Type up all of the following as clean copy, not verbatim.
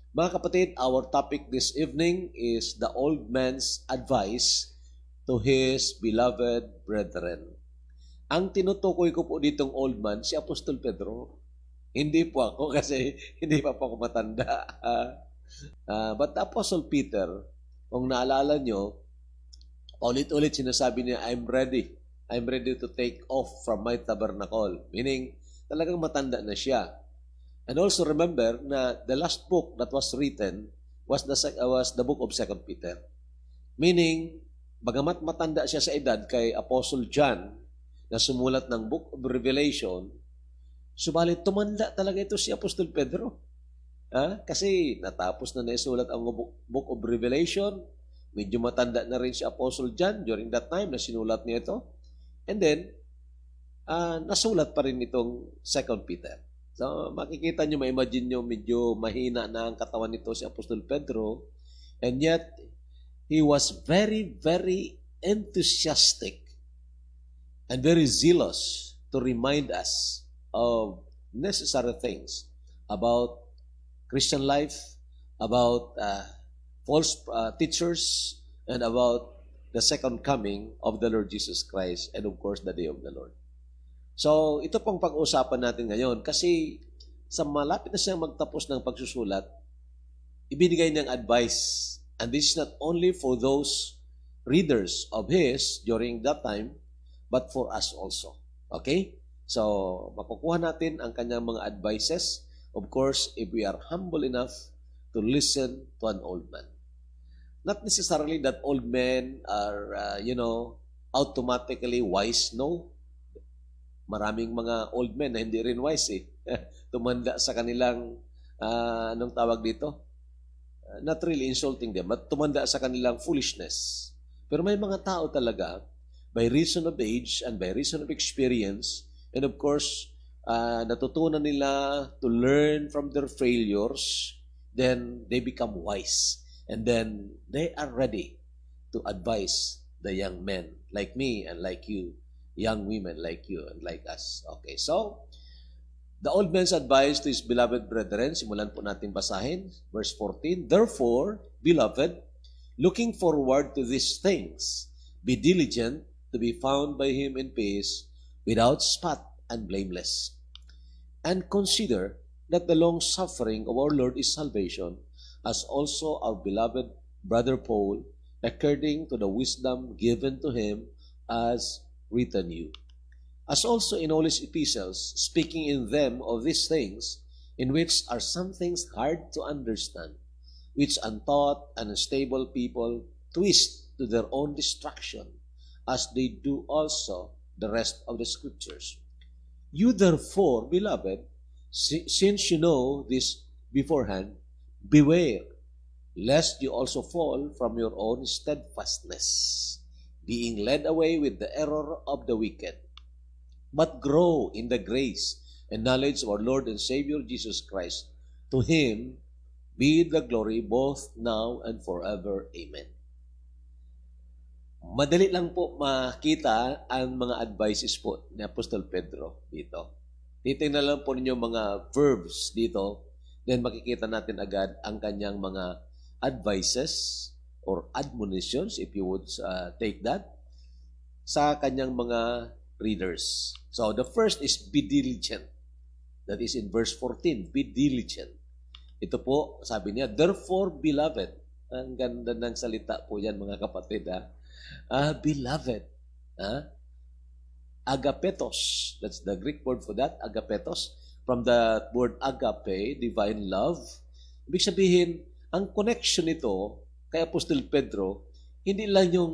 Mga kapatid, our topic this evening is the old man's advice to his beloved brethren. Ang tinutukoy ko po ditong old man, si Apostol Pedro. Hindi po ako kasi hindi pa po ako matanda. But the Apostle Peter, kung naalala nyo, ulit-ulit sinasabi niya, I'm ready. I'm ready to take off from my tabernacle. Meaning, talagang matanda na siya. And also remember na the last book that was written was the book of 2 Peter. Meaning, bagamat matanda siya sa edad kay Apostle John na sumulat ng Book of Revelation, subalit tumanda talaga ito si Apostol Pedro. Kasi natapos na naisulat ang Book of Revelation, medyo matanda na rin si Apostle John during that time na sinulat niya ito. And then, nasulat pa rin itong 2 Peter. So, makikita nyo, ma-imagine nyo, medyo mahina na ang katawan nito si Apostol Pedro. And yet, he was very, very enthusiastic and very zealous to remind us of necessary things about Christian life, about false teachers, and about the second coming of the Lord Jesus Christ, and of course, the day of the Lord. So, ito pong pag-uusapan natin ngayon kasi sa malapit na siyang magtapos ng pagsusulat, ibinigay niyang advice. And this is not only for those readers of his during that time, but for us also. Okay? So, makukuha natin ang kanyang mga advices. Of course, if we are humble enough to listen to an old man. Not necessarily that old men are, automatically wise. No. Maraming mga old men na hindi rin wise eh. Tumanda sa kanilang, anong tawag dito? Not really insulting them, but tumanda sa kanilang foolishness. Pero may mga tao talaga, by reason of age and by reason of experience, and of course, natutunan nila to learn from their failures, then they become wise. And then they are ready to advise the young men like me and like you, young women like you and like us. Okay, so, the old man's advice to his beloved brethren, simulan po natin basahin, verse 14, Therefore, beloved, looking forward to these things, be diligent to be found by him in peace, without spot and blameless. And consider that the long suffering of our Lord is salvation, as also our beloved brother Paul, according to the wisdom given to him, as written you. As also in all his epistles, speaking in them of these things, in which are some things hard to understand, which untaught and unstable people twist to their own destruction, as they do also the rest of the Scriptures. You therefore, beloved, since you know this beforehand, beware, lest you also fall from your own steadfastness, being led away with the error of the wicked. But grow in the grace and knowledge of our Lord and Savior Jesus Christ. To Him be the glory both now and forever. Amen. Madali lang po makita ang mga advices po ni Apostol Pedro dito. Titingnan lang po ninyo mga verbs dito, then makikita natin agad ang kanyang mga advices or admonitions, if you would take that, sa kanyang mga readers. So, the first is be diligent. That is in verse 14, be diligent. Ito po, sabi niya, therefore, beloved. Ang ganda ng salita po yan, mga kapatid. Beloved. Agapetos. That's the Greek word for that, agapetos. From the word agape, divine love. Ibig sabihin, ang connection nito kay Apostol Pedro, hindi lang yung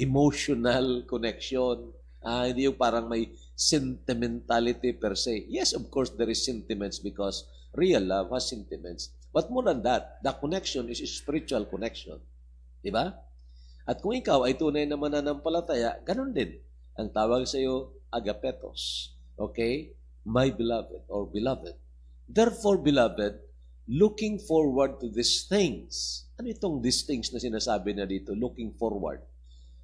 emotional connection, hindi yung parang may sentimentality per se. Yes, of course, there is sentiments because real love has sentiments. But more than that, the connection is a spiritual connection. Diba? At kung ikaw ay tunay na mananampalataya, ganun din. Ang tawag sa iyo, agapetos. Okay? My beloved or beloved. Therefore, beloved, looking forward to these things. Ano itong these things na sinasabi na dito? Looking forward.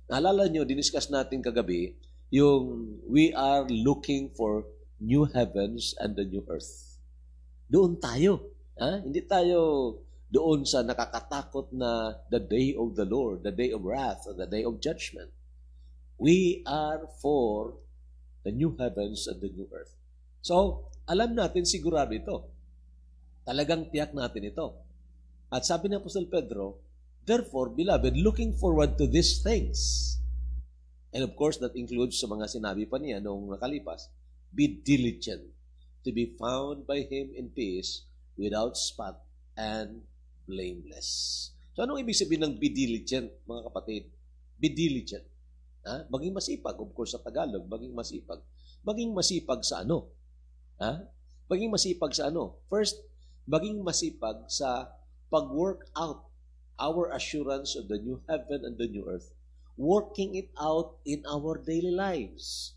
Naalala nyo, diniscuss natin kagabi, yung we are looking for new heavens and the new earth. Doon tayo. Hindi tayo doon sa nakakatakot na the day of the Lord, the day of wrath, or the day of judgment. We are for the new heavens and the new earth. So, alam natin sigurado ito. Talagang tiyak natin ito. At sabi ng Apostol Pedro, therefore, beloved, looking forward to these things. And of course, that includes sa mga sinabi pa niya noong nakalipas, be diligent to be found by Him in peace, without spot and blameless. So, anong ibig sabihin ng be diligent, mga kapatid? Be diligent. Maging masipag, of course, sa Tagalog, maging masipag. Maging masipag sa ano? Maging masipag sa ano? First, maging masipag sa pag-work out our assurance of the new heaven and the new earth. Working it out in our daily lives.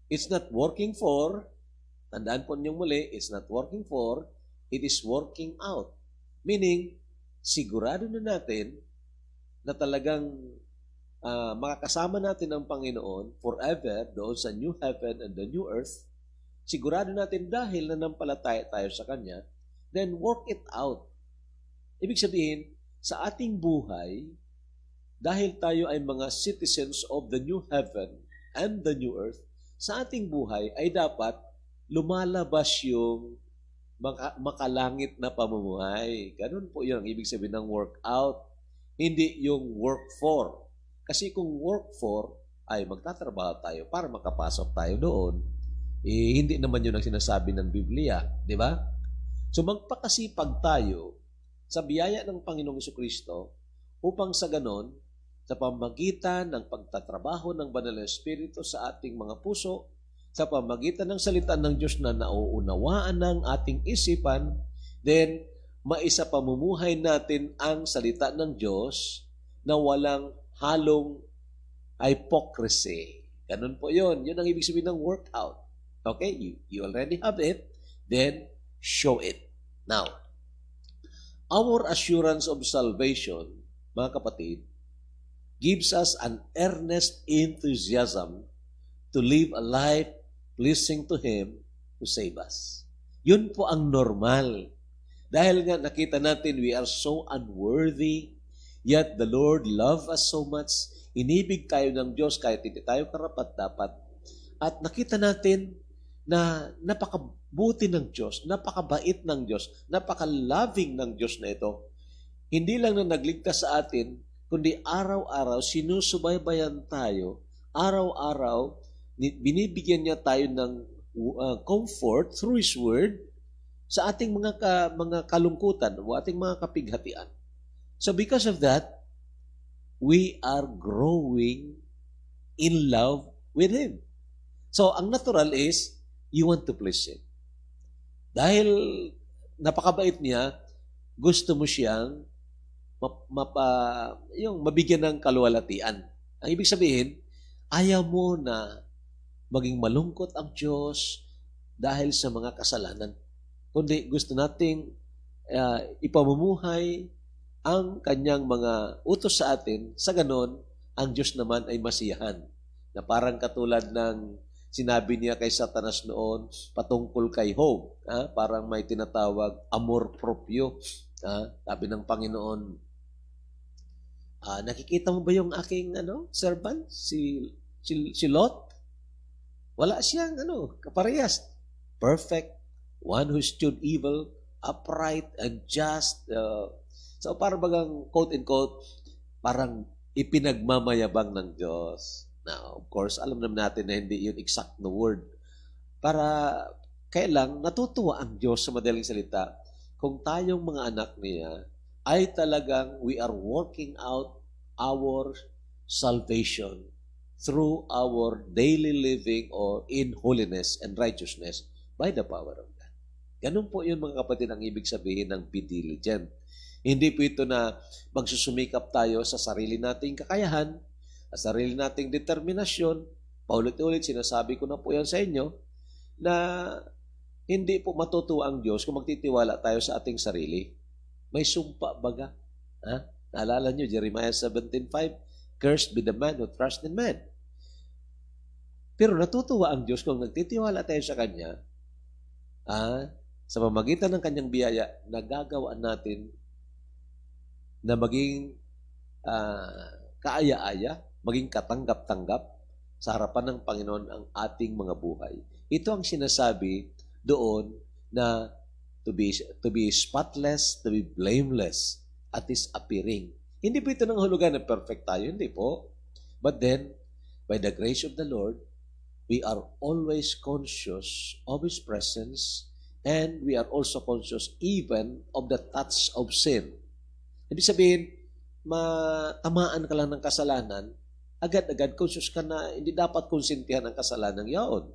It's not working for, tandaan po niyong muli, it's not working for, it is working out. Meaning, sigurado na natin na talagang makakasama natin ang Panginoon forever doon sa new heaven and the new earth. Sigurado natin dahil nanampalataya tayo sa Kanya, then work it out. Ibig sabihin, sa ating buhay, dahil tayo ay mga citizens of the new heaven and the new earth, sa ating buhay ay dapat lumalabas yung makalangit na pamumuhay. Ganun po yun ang ibig sabihin ng work out, hindi yung work for. Kasi kung work for, ay magtatrabaho tayo para makapasok tayo doon, hindi naman yun ang sinasabi ng Biblia, di ba? So magpakasipag tayo sa biyaya ng Panginoong Jesucristo upang sa ganon, sa pamagitan ng pagtatrabaho ng Banal na Espiritu sa ating mga puso, sa pamagitan ng salita ng Diyos na nauunawaan ng ating isipan, then maisa pamumuhay natin ang salita ng Diyos na walang halong hypocrisy. Ganun po yun. Yun ang ibig sabihin ng workout. Okay? You already have it. Then, show it. Now, our assurance of salvation, mga kapatid, gives us an earnest enthusiasm to live a life pleasing to Him who save us. Yun po ang normal. Dahil nga nakita natin we are so unworthy, yet the Lord loved us so much. Inibig tayo ng Diyos kahit hindi tayo karapat-dapat. At nakita natin na napakabuti ng Diyos, napakabait ng Diyos, napaka-loving ng Diyos na ito. Hindi lang na nagligtas sa atin, kundi araw-araw sinusubaybayan tayo, araw-araw binibigyan niya tayo ng comfort through His Word sa ating mga kalungkutan o ating mga kapighatian. So because of that, we are growing in love with Him. So ang natural is, you want to please Him. Dahil napakabait niya, gusto mo siyang mabigyan ng kaluwalhatian. Ang ibig sabihin, ayaw mo na maging malungkot ang Diyos dahil sa mga kasalanan. Kundi gusto nating ipamumuhay ang Kanyang mga utos sa atin, sa ganon, ang Diyos naman ay masiyahan. Na parang katulad ng sinabi niya kay Satanas noon patungkol kay Job. Parang may tinatawag amor proprio. Sabi ng Panginoon, nakikita mo ba yung aking servant, si Lot? Wala siyang kaparehas. Perfect, one who stood evil, upright, and just. So parang bagang quote-unquote, parang ipinagmamayabang ng Diyos. Now, of course, alam naman natin na hindi yun exact na word. Kaya lang, natutuwa ang Diyos sa madaling salita kung tayong mga anak niya ay talagang we are working out our salvation through our daily living or in holiness and righteousness by the power of God. Ganun po yun mga kapatid ang ibig sabihin ng be diligent. Hindi po ito na magsusumikap tayo sa sarili nating kakayahan, sa sarili nating determinasyon. Paulit-ulit sinasabi ko na po yan sa inyo na hindi po matutuwa ang Diyos kung magtitiwala tayo sa ating sarili. May sumpa baga. Naalala nyo, Jeremiah 17:5, cursed be the man who trusts in man. Pero natutuwa ang Diyos kung nagtitiwala tayo sa Kanya, sa pamamagitan ng kanyang biyaya, nagagawa natin na maging kaaya-aya, maging katanggap-tanggap sa harapan ng Panginoon ang ating mga buhay. Ito ang sinasabi doon na to be spotless, to be blameless at His appearing. Hindi po ito ng hulugan na perfect tayo, hindi po. But then, by the grace of the Lord, we are always conscious of His presence and we are also conscious even of the touch of sin. Ibig sabihin, matamaan ka lang ng kasalanan, agad-agad conscious ka na hindi dapat konsintihan ang kasalanan yaon,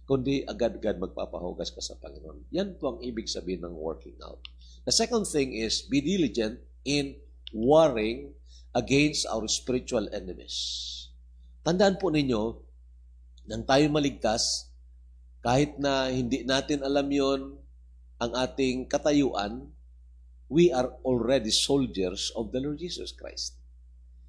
kundi agad-agad magpapahugas ka sa Panginoon. Yan po ang ibig sabihin ng working out. The second thing is, be diligent in warring against our spiritual enemies. Tandaan po ninyo, nang tayo maligtas, kahit na hindi natin alam yon ang ating katayuan, we are already soldiers of the Lord Jesus Christ.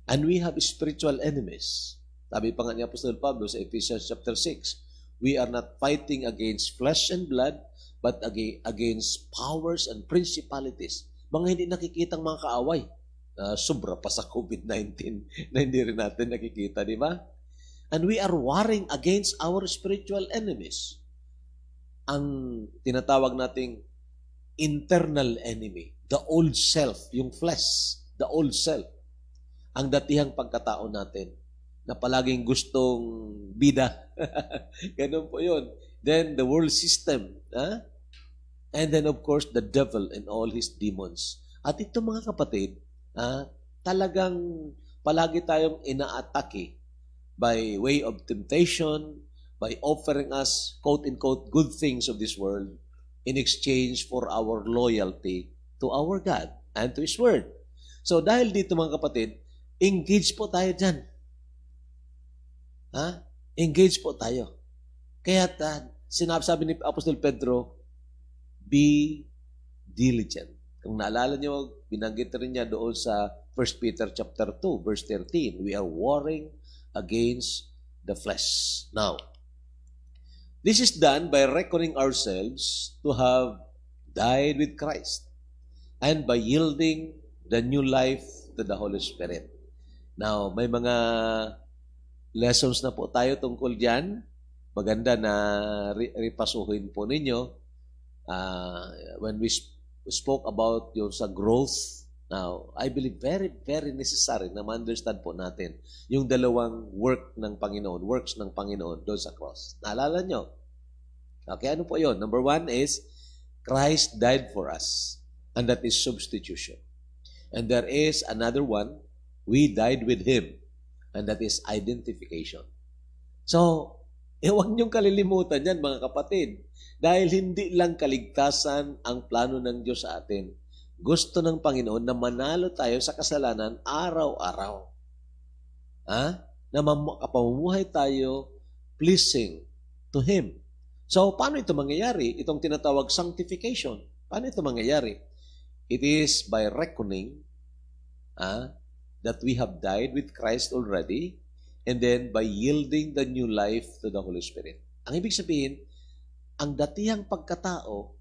And we have spiritual enemies. Sabi pa nga ni Apostol Pablo sa Ephesians chapter 6, we are not fighting against flesh and blood, but against powers and principalities. Mga hindi nakikitang mga kaaway. Sobra pa sa COVID-19 na hindi rin natin nakikita, di ba? And we are warring against our spiritual enemies. Ang tinatawag nating internal enemy, the old self, yung flesh, the old self, ang datihang pagkatao natin, na palaging gustong bida. Ganun po yun. Then, the world system. And then, of course, the devil and all his demons. At ito, mga kapatid, talagang palagi tayong inaatake by way of temptation, by offering us, quote-unquote, good things of this world in exchange for our loyalty to our God and to His Word. So, dahil dito, mga kapatid, engage po tayo dyan. Engage po tayo. Kaya sinabi ni Apostol Pedro, be diligent. Kung naalala nyo, binanggit rin niya doon sa 1 Peter chapter 2, verse 13, we are warring against the flesh. Now, this is done by reckoning ourselves to have died with Christ and by yielding the new life to the Holy Spirit. Now, may mga lessons na po tayo tungkol dyan. Maganda na ripasuhin po ninyo. When we spoke about yung sa growth, now, I believe very, very necessary na ma-understand po natin yung dalawang works ng Panginoon doon sa cross. Naalala nyo? Okay, ano po yun? Number one is, Christ died for us, and that is substitution. And there is another one, we died with Him, and that is identification. So, huwag niyong kalilimutan yan, mga kapatid. Dahil hindi lang kaligtasan ang plano ng Diyos sa atin. Gusto ng Panginoon na manalo tayo sa kasalanan araw-araw. Na kapamumuhay tayo pleasing to Him. So, paano ito mangyayari? Itong tinatawag sanctification. Paano ito mangyayari? It is by reckoning that we have died with Christ already, and then by yielding the new life to the Holy Spirit. Ang ibig sabihin, ang datihang pagkatao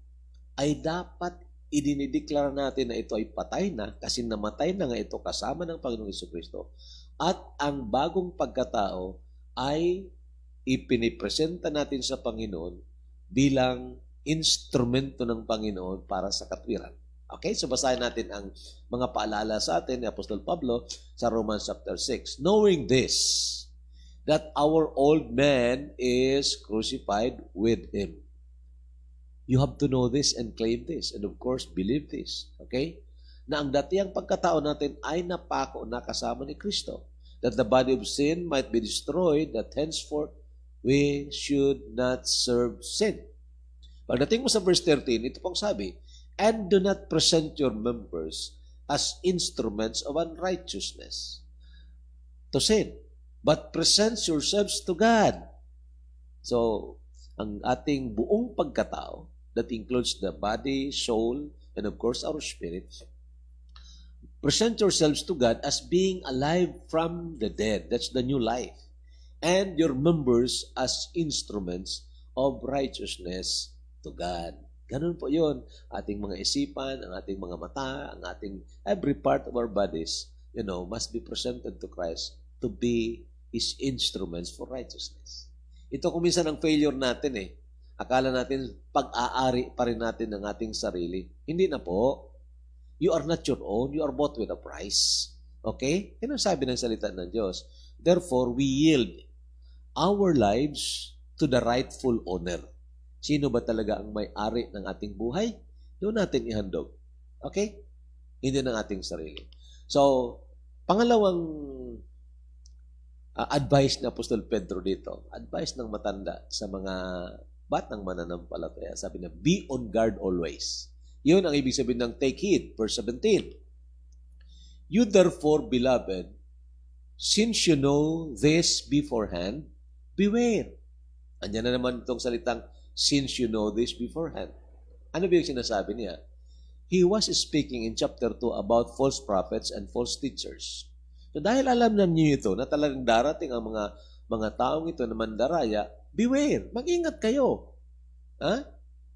ay dapat idinideklara natin na ito ay patay na kasi namatay na nga ito kasama ng Panginoong Jesucristo. At ang bagong pagkatao ay ipinipresenta natin sa Panginoon bilang instrumento ng Panginoon para sa katwiran. Okay, so basahin natin ang mga paalala sa atin ni Apostol Pablo sa Romans chapter 6. Knowing this, that our old man is crucified with Him. You have to know this and claim this. And of course, believe this. Okay? Na ang datihang pagkatao natin ay napako na kasama ni Kristo. That the body of sin might be destroyed, that henceforth we should not serve sin. Pagdating mo sa verse 13, ito pong sabi, and do not present your members as instruments of unrighteousness to sin, but present yourselves to God. So, ang ating buong pagkatao, that includes the body, soul, and of course our spirit, present yourselves to God as being alive from the dead. That's the new life. And your members as instruments of righteousness to God. Ganun po yun. Ating mga isipan, ang ating mga mata, ang ating every part of our bodies, must be presented to Christ to be His instruments for righteousness. Ito kung minsan ang failure natin eh. Akala natin pag-aari pa rin natin ng ating sarili. Hindi na po. You are not your own. You are bought with a price. Okay? Yan ang sabi ng salita ng Diyos. Therefore, we yield our lives to the rightful owner. Sino ba talaga ang may-ari ng ating buhay? Doon natin ihandog. Okay? Hindi ng ating sarili. So, pangalawang advice ni Apostol Pedro dito, advice ng matanda sa mga batang mananampalataya, sabi niya, be on guard always. Yun ang ibig sabihin ng take heed, verse 17. You therefore, beloved, since you know this beforehand, beware. Andiyan na naman itong salitang, since you know this beforehand. Ano ba yung sinasabi niya? He was speaking in chapter 2 about false prophets and false teachers. So dahil alam na niyo ito, na talagang darating ang mga taong ito na mandaraya, beware, mag-ingat kayo.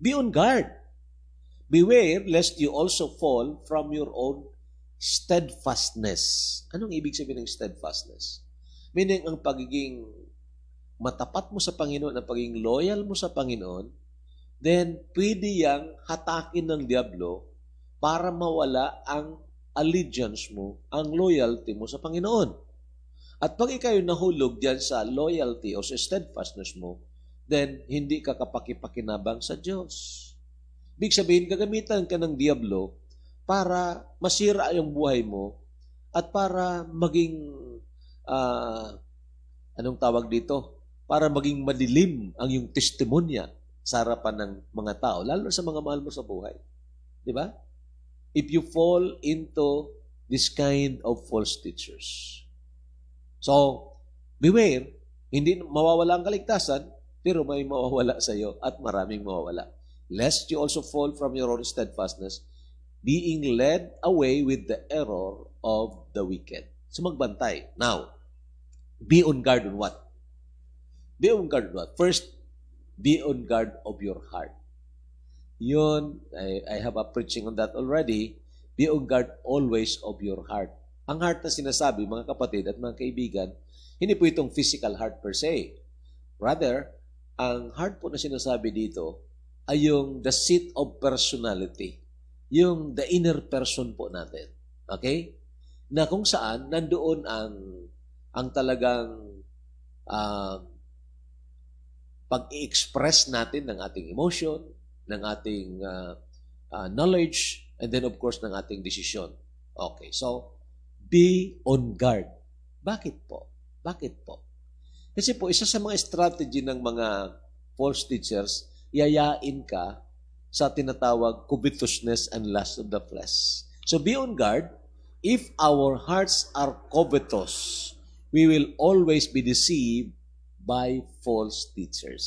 Be on guard. Beware lest you also fall from your own steadfastness. Anong ibig sabihin ng steadfastness? Meaning ang pagiging matapat mo sa Panginoon, ang pagiging loyal mo sa Panginoon, then pwede yang hatakin ng Diablo para mawala ang allegiance mo, ang loyalty mo sa Panginoon. At pag ikaw nahulog diyan sa loyalty o sa steadfastness mo, then hindi ka kapakipakinabang sa Diyos. Ibig sabihin, gagamitan ka ng Diablo para masira yung buhay mo at para maging, anong tawag dito? Para maging madilim ang yung testimonya sa harapan ng mga tao, lalo sa mga mahal mo sa buhay. Di ba? If you fall into this kind of false teachers. So, beware, hindi mawawala ang kaligtasan, pero may mawawala sa iyo at maraming mawawala. Lest you also fall from your own steadfastness, being led away with the error of the wicked. So, magbantay. Now, be on guard on what? Be on guard on what? First, be on guard of your heart. Yun, I have a preaching on that already. Be on guard always of your heart. Ang heart na sinasabi, mga kapatid at mga kaibigan, hindi po itong physical heart per se. Rather, ang heart po na sinasabi dito ay yung the seat of personality. Yung the inner person po natin. Okay? Na kung saan nandoon ang talagang pag-i-express natin ng ating emotion, ng ating knowledge, and then of course ng ating desisyon. Okay, so be on guard. Bakit po? Bakit po? Kasi po, isa sa mga strategy ng mga false teachers, yayain ka sa tinatawag covetousness and lust of the flesh. So be on guard. If our hearts are covetous, we will always be deceived by false teachers.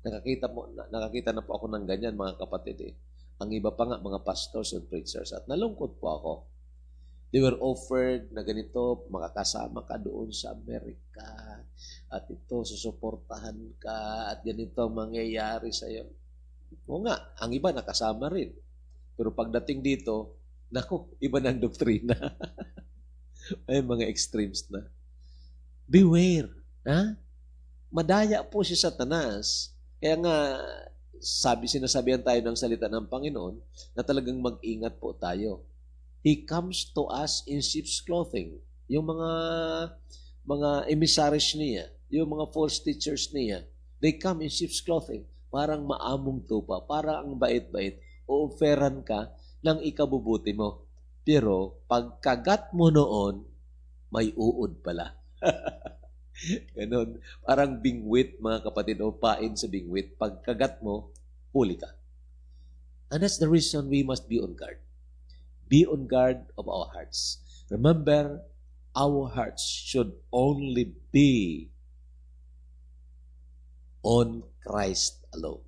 Nakakita na po ako ng ganyan, mga kapatid eh. Ang iba pa nga, mga pastors and preachers. At nalungkot po ako. They were offered na ganito, makakasama ka doon sa Amerika. At ito, susuportahan ka. At ganito mangyayari sa iyo. O nga, ang iba nakasama rin. Pero pagdating dito, naku, iba ng doktrina. Ay, mga extremes na. Beware. Ha? Madaya po si Satanas. Kaya nga, sinasabihan tayo ng salita ng Panginoon na talagang mag-ingat po tayo. He comes to us in sheep's clothing. Yung mga emissaries niya, yung mga false teachers niya, they come in sheep's clothing. Parang maamong tupa, parang ang bait-bait, o-offeran ka ng ikabubuti mo. Pero pagkagat mo noon, may uod pala. Ganon. Parang bingwit, mga kapatid, o pain sa bingwit. Pagkagat mo, huli ka. And that's the reason we must be on guard. Be on guard of our hearts. Remember, our hearts should only be on Christ alone.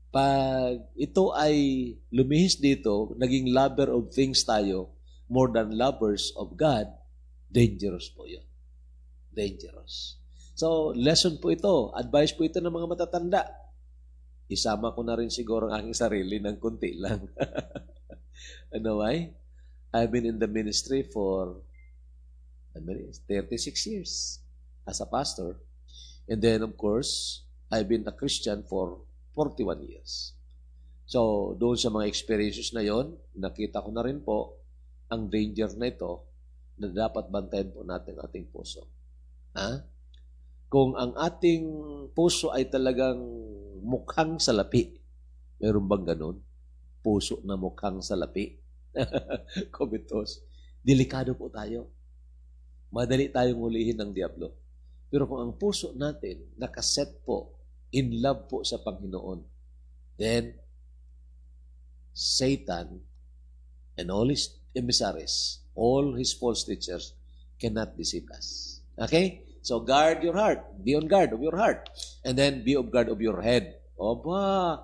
Pag ito ay lumihis dito, naging lover of things tayo, more than lovers of God, dangerous po yun. Dangerous. So, lesson po ito. Advice po ito ng mga matatanda. isama ko na rin siguro ang aking sarili ng kunti lang. Ano why? I've been in the ministry for 36 years as a pastor. And then, of course, I've been a Christian for 41 years. So, doon sa mga experiences na yon, nakita ko na rin po ang danger na ito na dapat bantayan po natin ating puso. Ha? Kung ang ating puso ay talagang mukhang salapi, meron bang ganun? Puso na mukhang salapi. Kumitos. Delikado po tayo. Madali tayong hulihin ng Diablo. Pero kung ang puso natin nakaset po, in love po sa Panginoon, then Satan and all his emissaries, all his false teachers cannot deceive us. Okay? So guard your heart. Be on guard of your heart. And then be on guard of your head. Oba,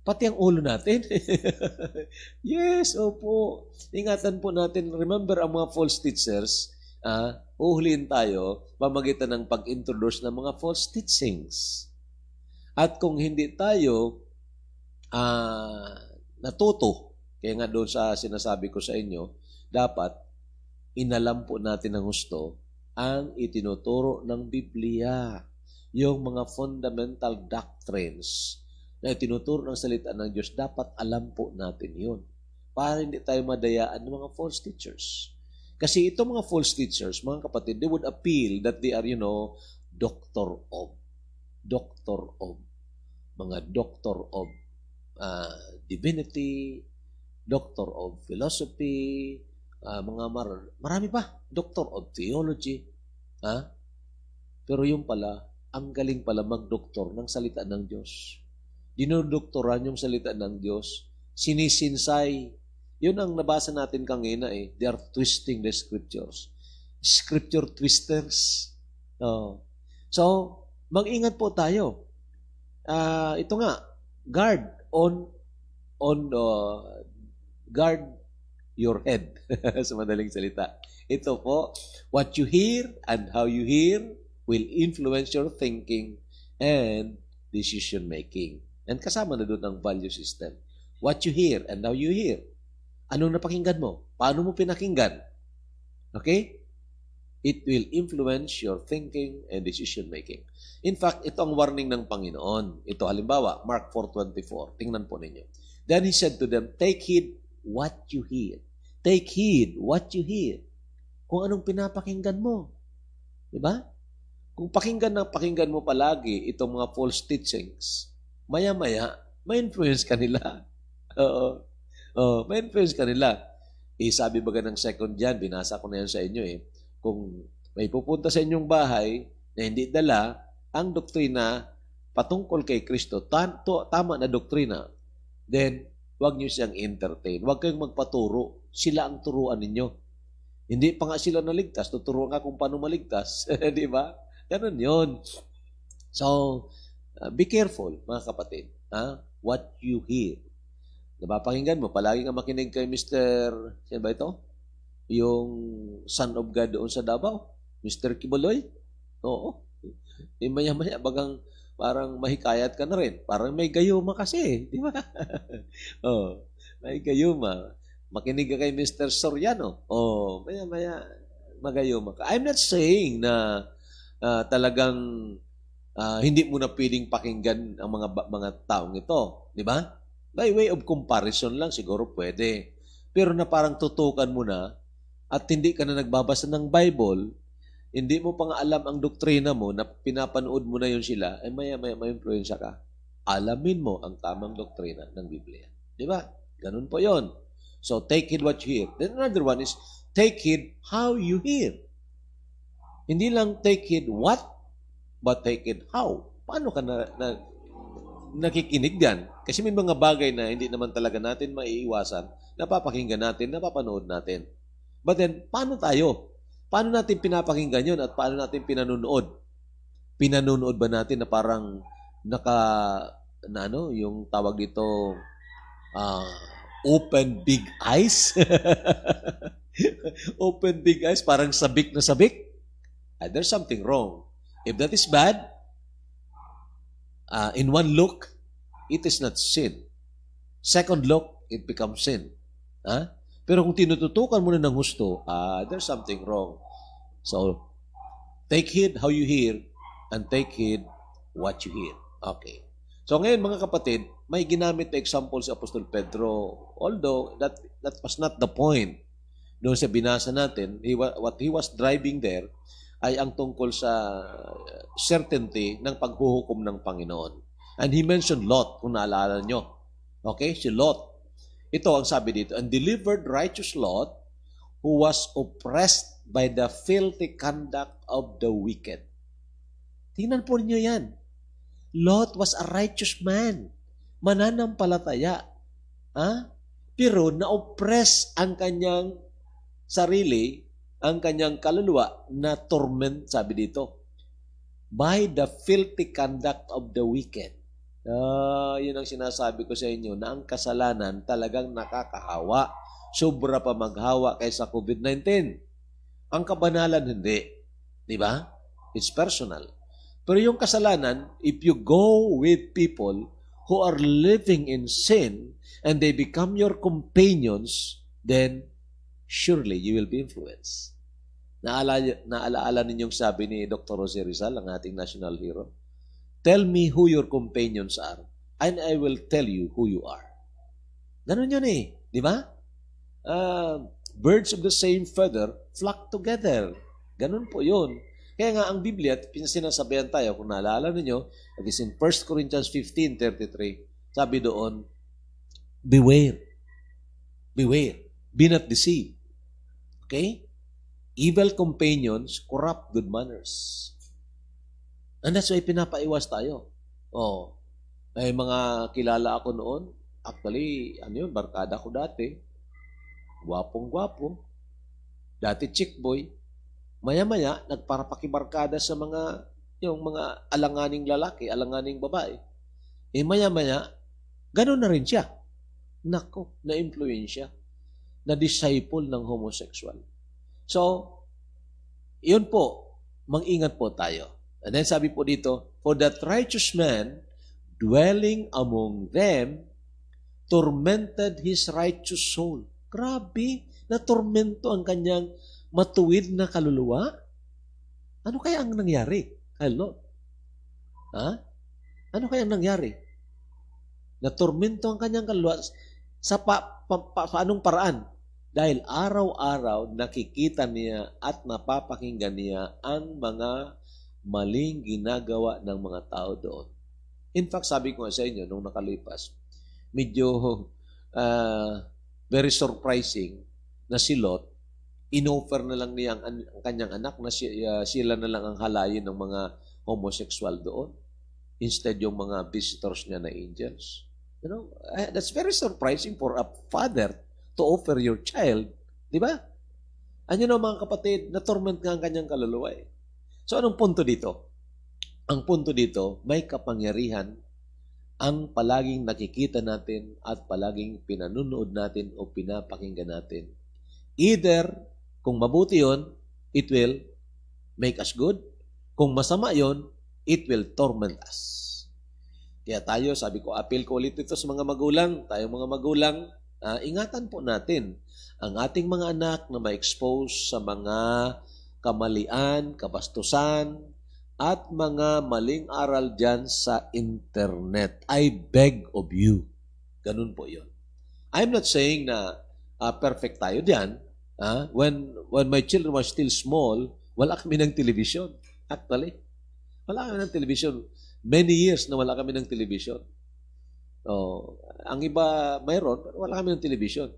pati ang ulo natin. Yes, opo. Ingatan po natin. Remember ang mga false teachers, uhulihin tayo pamagitan ng pag-introduce ng mga false teachings. At kung hindi tayo natuto, kaya nga doon sa sinasabi ko sa inyo, dapat inalam po natin ng gusto ang itinuturo ng Biblia. Yung mga fundamental doctrines na itinuturo ng salita ng Diyos, dapat alam po natin yun. Para hindi tayo madayaan ng mga false teachers. Kasi itong mga false teachers, mga kapatid, they would appeal that they are, doctor of, mga doctor of divinity, doctor of philosophy, marami pa, doctor of theology. Pero yung pala, ang galing pala magdoktor ng salita ng Diyos. Dinodoktoran yung salita ng Diyos, sinisinsay. Yun ang nabasa natin kanina eh. They are twisting the scriptures. Scripture twisters. So, mag-ingat po tayo. Ito nga, guard guard your head. Sa madaling salita. Ito po, what you hear and how you hear will influence your thinking and decision making. And kasama na doon ang value system. What you hear and how you hear. Anong napakinggan mo? Paano mo pinakinggan? Okay? It will influence your thinking and decision making. In fact, ito ang warning ng Panginoon. Ito halimbawa, Mark 4:24. Tingnan po ninyo. Then He said to them, take heed what you hear. Take heed what you hear. Kung anong pinapakinggan mo. Diba? Kung pakinggan mo palagi itong mga false teachings, maya-maya, may influence ka nila. May influence ka nila. Sabi baga ng 2 John, binasa ko na yan sa inyo eh, kung may pupunta sa inyong bahay na hindi dala ang doktrina patungkol kay Kristo, tama na doktrina, then huwag nyo siyang entertain. Huwag kayong magpaturo. Sila ang turuan ninyo. Hindi pa nga sila naligtas, tuturuan ka kung paano maligtas. Di ba? Ganun yun. So, be careful, mga kapatid. What you hear. Napapakinggan mo, palagi nga makinig kay Mr. Sino ba ito? Yung Son of God doon sa Davao. Mr. Kibuloy. Oo. Maya-maya, bagang parang mahikayat ka na rin. Parang may gayuma kasi. Di ba? May gayuma. Makinig ka kay Mr. Soriano. Maya-maya, magayuma ka. I'm not saying na talagang hindi mo na pwedeng pakinggan ang mga taong ito. Di ba? By way of comparison lang, siguro pwede. Pero na parang tutukan mo na at hindi ka na nagbabasa ng Bible, hindi mo pa nga alam ang doktrina mo na pinapanood mo na yun sila, ay maya-maya may influensya ka. Alamin mo ang tamang doktrina ng Biblia. Di ba? Ganun po yon. So, take heed what you hear. Then another one is, take heed how you hear. Hindi lang take heed what, but take heed how. Paano ka nakikinig yan? Kasi may mga bagay na hindi naman talaga natin maiiwasan, napapakinggan natin, napapanood natin. But then, paano tayo? Paano natin pinapakinggan yun at paano natin pinanunood? Pinanunood ba natin na parang yung tawag dito, open big eyes? Open big eyes, parang sabik na sabik? There's something wrong. If that is bad, in one look, it is not sin. Second look, it becomes sin. Ha? Pero kung tinututukan mo na ng husto, there's something wrong. So, take heed how you hear and take heed what you hear. Okay. So ngayon mga kapatid, may ginamit na example si Apostol Pedro. Although that was not the point. Doon sa binasa natin, what he was driving there ay ang tungkol sa certainty ng paghuhukom ng Panginoon. And he mentioned Lot, kung naalala nyo. Okay, si Lot. Ito ang sabi dito, and delivered righteous Lot, who was oppressed by the filthy conduct of the wicked. Tingnan po niyo yan. Lot was a righteous man. Mananampalataya. Pero na-oppress ang kanyang sarili, ang kanyang kaluluwa na torment, sabi dito, by the filthy conduct of the wicked. Yun ang sinasabi ko sa inyo, na ang kasalanan talagang nakakahawa. Sobra pa maghawa kaysa COVID-19. Ang kabanalan, hindi. Di ba? It's personal. Pero yung kasalanan, if you go with people who are living in sin and they become your companions, then surely you will be influenced. Naalaala ninyong sabi ni Dr. Jose Rizal, ang ating national hero, tell me who your companions are and I will tell you who you are. Ganun yun eh. Di ba? Birds of the same feather flock together. Ganun po yun. Kaya nga ang Biblia, sinasabihan tayo, kung naalala ninyo, it is in 1 Corinthians 15:33, sabi doon, beware. Beware. Be not deceived. Okay? Evil companions corrupt good manners. And that's why pinapaiwas tayo. May mga kilala ako noon. Actually, barkada ko dati. Gwapong-gwapo. Dati chick boy. Maya-maya, nagparapakibarkada sa mga alanganing lalaki, alanganing babae. Maya-maya, gano'n na rin siya. Nako, na-influensya. Na-disciple ng homosexual. So, yun po, mag-ingat po tayo. And then sabi po dito, for that righteous man, dwelling among them, tormented his righteous soul. Grabe, na-tormento ang kanyang matuwid na kaluluwa? Ano kaya ang nangyari kay Lot? Ano kaya ang nangyari? Natormento ang kanyang kaluluwa sa paanong paraan? Dahil araw-araw nakikita niya at napapakinggan niya ang mga maling ginagawa ng mga tao doon. In fact, sabi ko sa inyo nung nakalipas, medyo very surprising na si Lot, inoffer na lang niya ang kanyang anak na sila na lang ang halayin ng mga homosexual doon. Instead, yung mga visitors niya na angels. That's very surprising for a father to offer your child. Di ba? Mga kapatid, na-torment nga ang kanyang kaluluwa eh. So, anong punto dito? Ang punto dito, may kapangyarihan ang palaging nakikita natin at palaging pinanunood natin o pinapakinggan natin. Either kung mabuti yon, it will make us good. Kung masama yon, it will torment us. Kaya tayo, sabi ko, appeal ko ulit ito sa mga magulang. Tayong mga magulang, ingatan po natin ang ating mga anak na ma-expose sa mga kamalian, kabastusan, at mga maling aral dyan sa internet. I beg of you. Ganun po yon. I'm not saying na perfect tayo diyan. When my children were still small, wala kami ng television. Actually, wala kami ng television. Many years na wala kami ng television. Ang iba mayroon, pero wala kami ng television.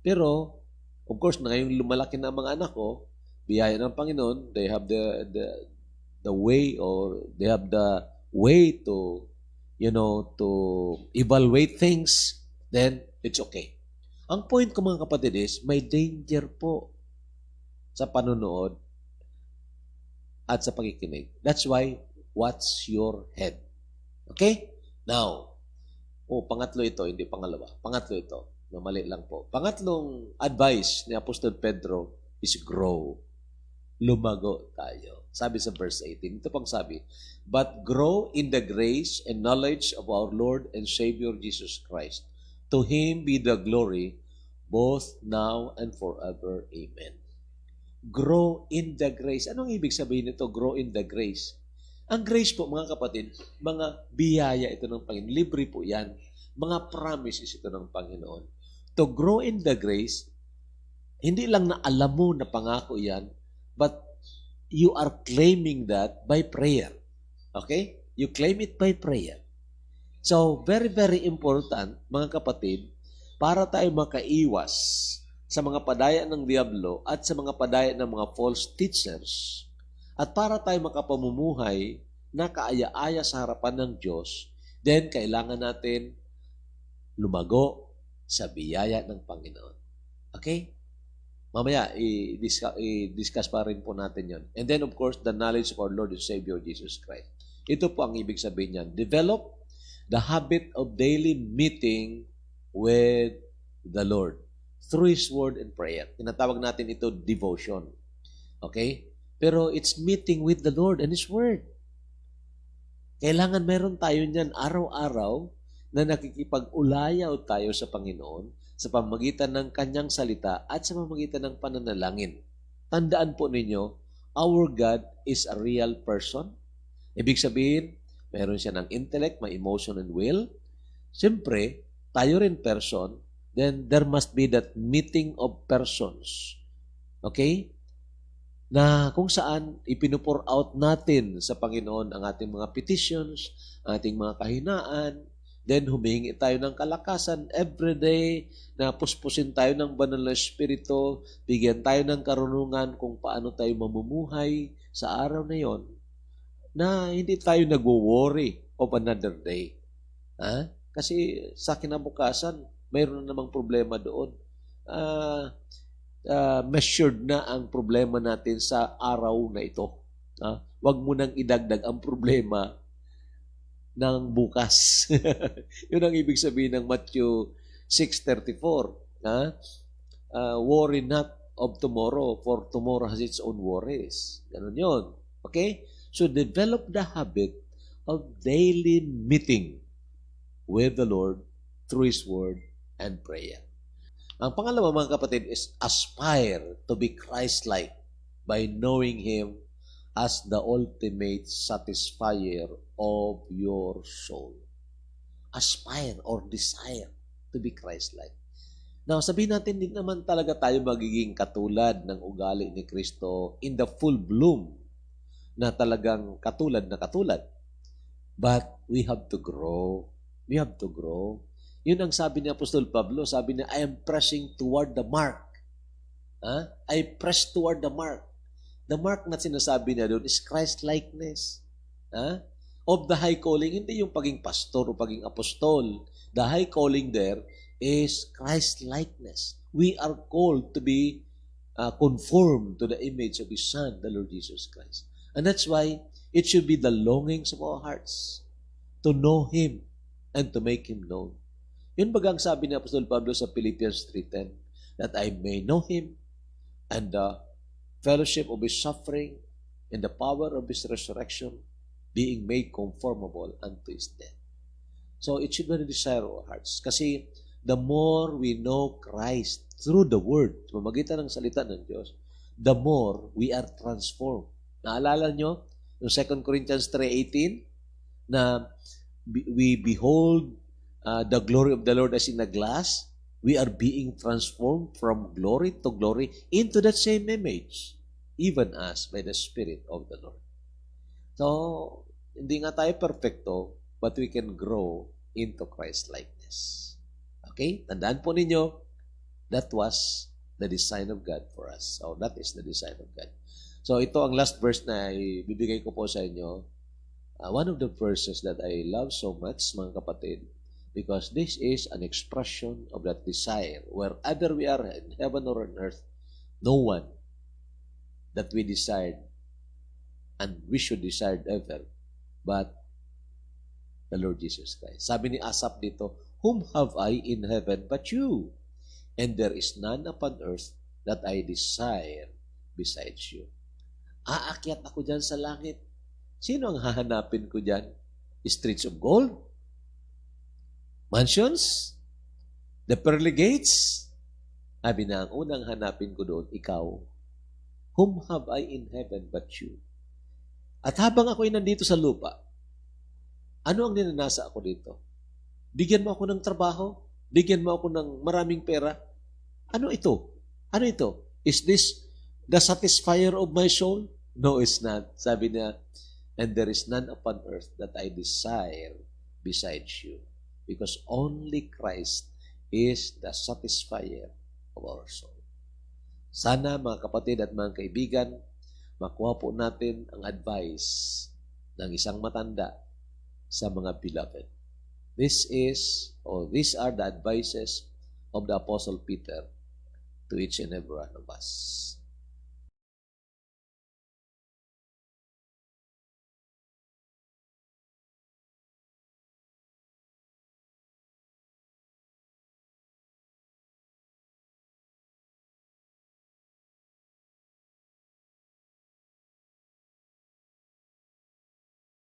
Pero, of course, ngayong lumalaki na ang mga anak ko, biyaya ng Panginoon, they have the way, or they have the way to evaluate things, then it's okay. Ang point ko mga kapatid is, may danger po sa panunood at sa pakikinig. That's why, watch your head. Okay? Now, pangatlo ito, hindi pangalawa. Pangatlo ito, mali lang po. Pangatlong advice ni Apostol Pedro is grow. lumago tayo. Sabi sa verse 18, ito pang sabi, but grow in the grace and knowledge of our Lord and Savior Jesus Christ. To Him be the glory, both now and forever. Amen. Grow in the grace. Anong ibig sabihin nito, grow in the grace? Ang grace po, mga kapatid, mga biyaya ito ng Panginoon. Libre po yan. Mga promises ito ng Panginoon. To grow in the grace, hindi lang na alam mo na pangako yan, but you are claiming that by prayer. Okay? You claim it by prayer. So, very, very important, mga kapatid, para tayo makaiwas sa mga padaya ng Diablo at sa mga padaya ng mga false teachers, at para tayo makapamumuhay na kaaya-aya sa harapan ng Diyos, then kailangan natin lumago sa biyaya ng Panginoon. Okay? Mamaya, i-discuss pa rin po natin yon. And then, of course, the knowledge of our Lord and Savior Jesus Christ. Ito po ang ibig sabihin niyan. Develop the habit of daily meeting with the Lord through His Word and prayer. Tinatawag natin ito devotion. Okay? Pero it's meeting with the Lord and His Word. Kailangan meron tayo niyan araw-araw na nakikipag-ulayaw tayo sa Panginoon sa pamamagitan ng Kanyang salita at sa pamamagitan ng pananalangin. Tandaan po ninyo, our God is a real person. Ibig sabihin, meron siya ng intellect, may emotion and will. Siyempre, tayo rin person, then there must be that meeting of persons. Okay? Na kung saan ipinupur out natin sa Panginoon ang ating mga petitions, ating mga kahinaan, then humingi tayo ng kalakasan every day, na puspusin tayo ng banal na Espiritu, bigyan tayo ng karunungan kung paano tayo mamumuhay sa araw na yon, na hindi tayo nag-worry of another day. Ha? Kasi sa kinabukasan, mayroon na namang problema doon. Measured na ang problema natin sa araw na ito. Huwag mo nang idagdag ang problema ng bukas. Yun ang ibig sabihin ng Matthew 6:34. Worry not of tomorrow, for tomorrow has its own worries. Ganun yun. Okay? So develop the habit of daily meeting with the Lord through His Word and prayer. Ang pangalawa, mga kapatid, is aspire to be Christ-like by knowing Him as the ultimate satisfier of your soul. Aspire or desire to be Christ-like. Now, sabihin natin, hindi naman talaga tayo magiging katulad ng ugali ni Kristo in the full bloom na talagang katulad na katulad. But we have to grow. We have to grow. Yun ang sabi ni Apostol Pablo, sabi niya, I am pressing toward the mark. I press toward the mark. The mark na sinasabi niya doon is Christ-likeness. Of the high calling, hindi yung paging pastor o paging apostol. The high calling there is Christ-likeness. We are called to be conformed to the image of His Son, the Lord Jesus Christ. And that's why it should be the longings of our hearts to know Him and to make Him known. Yun bagang sabi ni Apostol Pablo sa Philippians 3:10, that I may know Him and the fellowship of His suffering and the power of His resurrection, being made conformable unto His death. So it should be the desire of our hearts. Kasi the more we know Christ through the Word, sa pamamagitan ng salita ng Diyos, the more we are transformed. Naalala nyo, yung 2 Corinthians 3:18, na we behold the glory of the Lord as in a glass, we are being transformed from glory to glory into that same image, even as by the Spirit of the Lord. So, hindi nga tayo perfecto, but we can grow into Christ-likeness. Okay? Tandaan po ninyo, that was the design of God for us. So, that is the design of God. So, ito ang last verse na ibibigay ko po sa inyo. One of the verses that I love so much, mga kapatid, because this is an expression of that desire. Wherever we are in heaven or on earth, no one that we desired and we should desire ever but the Lord Jesus Christ. Sabi ni Asaph dito, whom have I in heaven but you? And there is none upon earth that I desire besides you. Aakyat ako dyan sa langit. Sino ang hahanapin ko dyan? Streets of gold? Mansions? The pearly gates? Sabi na, ang unang hanapin ko doon, ikaw. Whom have I in heaven but you? At habang ako'y nandito sa lupa, ano ang ninanasa ako dito? Bigyan mo ako ng trabaho? Bigyan mo ako ng maraming pera? Ano ito? Ano ito? Is this the satisfier of my soul? No, it's not. Sabi niya, and there is none upon earth that I desire besides you. Because only Christ is the satisfier of our soul. Sana mga kapatid at mga kaibigan, makuha po natin ang advice ng isang matanda sa mga beloved. These are the advices of the Apostle Peter to each and every one of us.